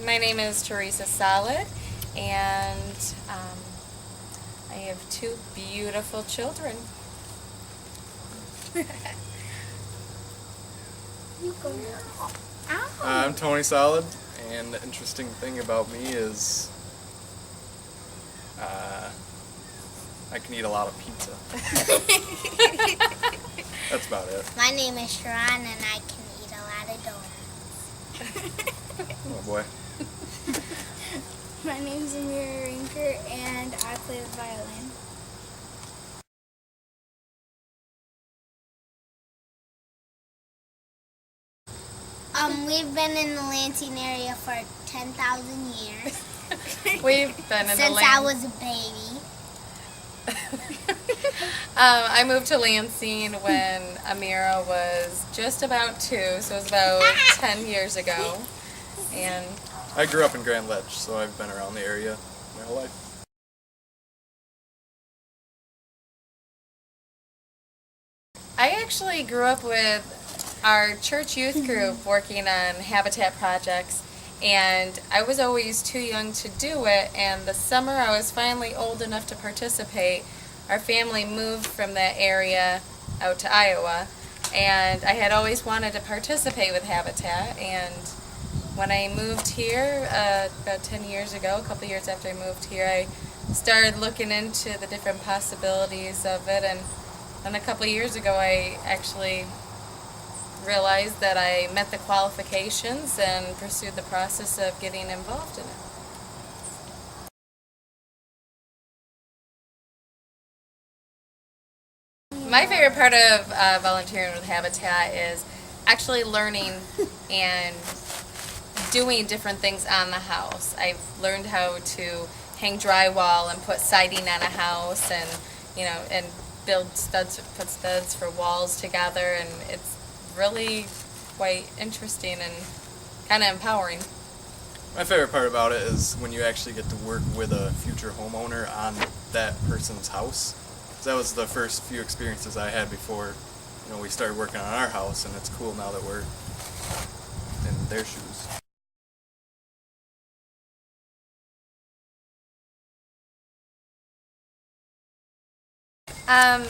My name is Teresa Sollid, and I have two beautiful children. I'm Tony Sollid, and the interesting thing about me is I can eat a lot of pizza. That's about it. My name is Sharon, and I can eat a lot of donuts. Oh boy. My name's Amira Rinker, and I play the violin. We've been in the Lansing area for 10,000 years. We've been in Since the I was a baby. I moved to Lansing when Amira was just about 2, so it was about 10 years ago. And I grew up in Grand Ledge, so I've been around the area my whole life. I actually grew up with our church youth group working on habitat projects, and I was always too young to do it, and the summer I was finally old enough to participate, our family moved from that area out to Iowa, and I had always wanted to participate with Habitat, and when I moved here about 10 years ago, a couple years after I moved here, I started looking into the different possibilities of it, and then a couple years ago I actually realized that I met the qualifications and pursued the process of getting involved in it. My favorite part of volunteering with Habitat is actually learning and doing different things on the house. I've learned how to hang drywall and put siding on a house, and and build studs, put studs for walls together, and it's really quite interesting and kind of empowering. My favorite part about it is when you actually get to work with a future homeowner on that person's house. That was the first few experiences I had before we started working on our house, and it's cool now that we're in their shoes.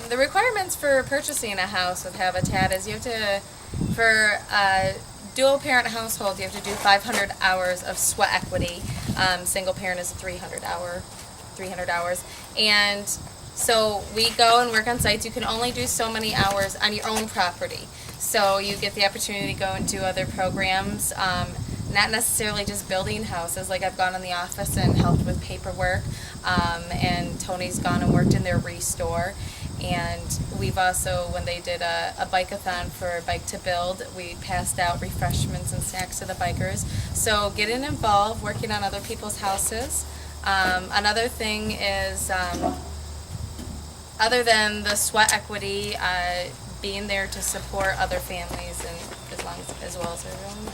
The requirements for purchasing a house with Habitat is you have to, for a dual parent household, you have to do 500 hours of sweat equity. Single parent is 300 hours. And so we go and work on sites. You can only do so many hours on your own property. So you get the opportunity to go and do other programs, not necessarily just building houses. Like I've gone in the office and helped with paperwork, and Tony's gone and worked in their restore. And we've also, when they did a bike-a-thon for Bike to Build, we passed out refreshments and snacks to the bikers. So getting involved, working on other people's houses. Another thing is, other than the sweat equity, being there to support other families and as well as their own.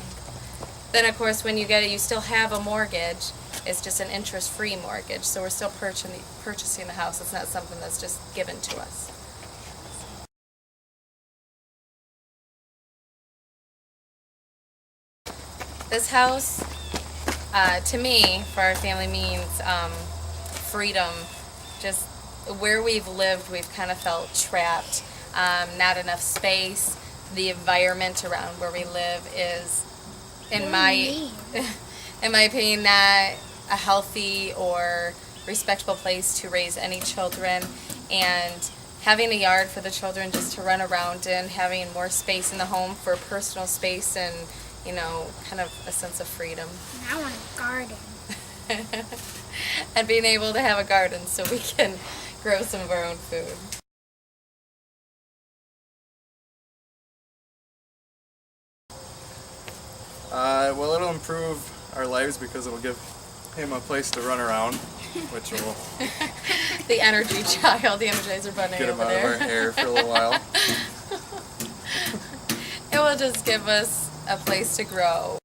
Then of course when you get it, you still have a mortgage. It's just an interest-free mortgage, so we're still purchasing the house. It's not something that's just given to us. This house, to me, for our family, means freedom. Just where we've lived, we've kind of felt trapped. Not enough space. The environment around where we live is, in my opinion, not a healthy or respectable place to raise any children. And having a yard for the children just to run around in, having more space in the home for personal space and kind of a sense of freedom. And I want a garden. And being able to have a garden so we can grow some of our own food. Well, it'll improve our lives because it'll give him a place to run around, which will The energy child, the Energizer Bunny get him over out there. of our hair for a little while. It will just give us a place to grow.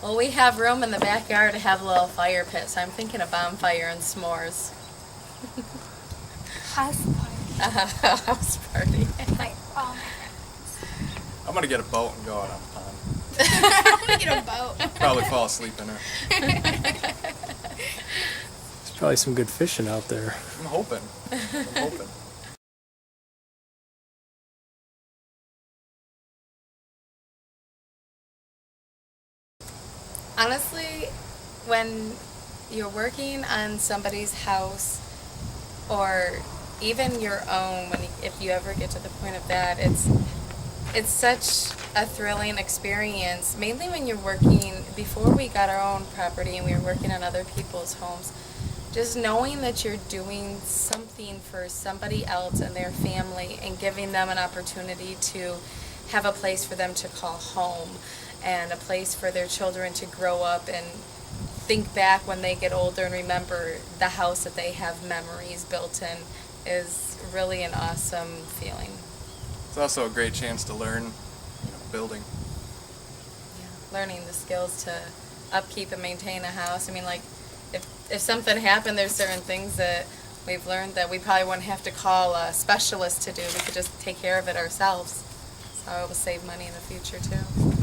Well, we have room in the backyard to have a little fire pit, so I'm thinking a bonfire and s'mores. House party. A house party. Like all my friends. I'm gonna get a boat and go out on the pond. I'm gonna get a boat. Probably fall asleep in it. There's probably some good fishing out there. I'm hoping. I'm hoping. Honestly, when you're working on somebody's house or even your own, if you ever get to the point of that, it's such a thrilling experience. Mainly when you're working, before we got our own property and we were working on other people's homes, just knowing that you're doing something for somebody else and their family and giving them an opportunity to have a place for them to call home and a place for their children to grow up and think back when they get older and remember the house that they have memories built in is really an awesome feeling. It's also a great chance to learn, building. Yeah, learning the skills to upkeep and maintain a house. I mean, like, if something happened, there's certain things that we've learned that we probably wouldn't have to call a specialist to do. We could just take care of it ourselves. So it will save money in the future, too.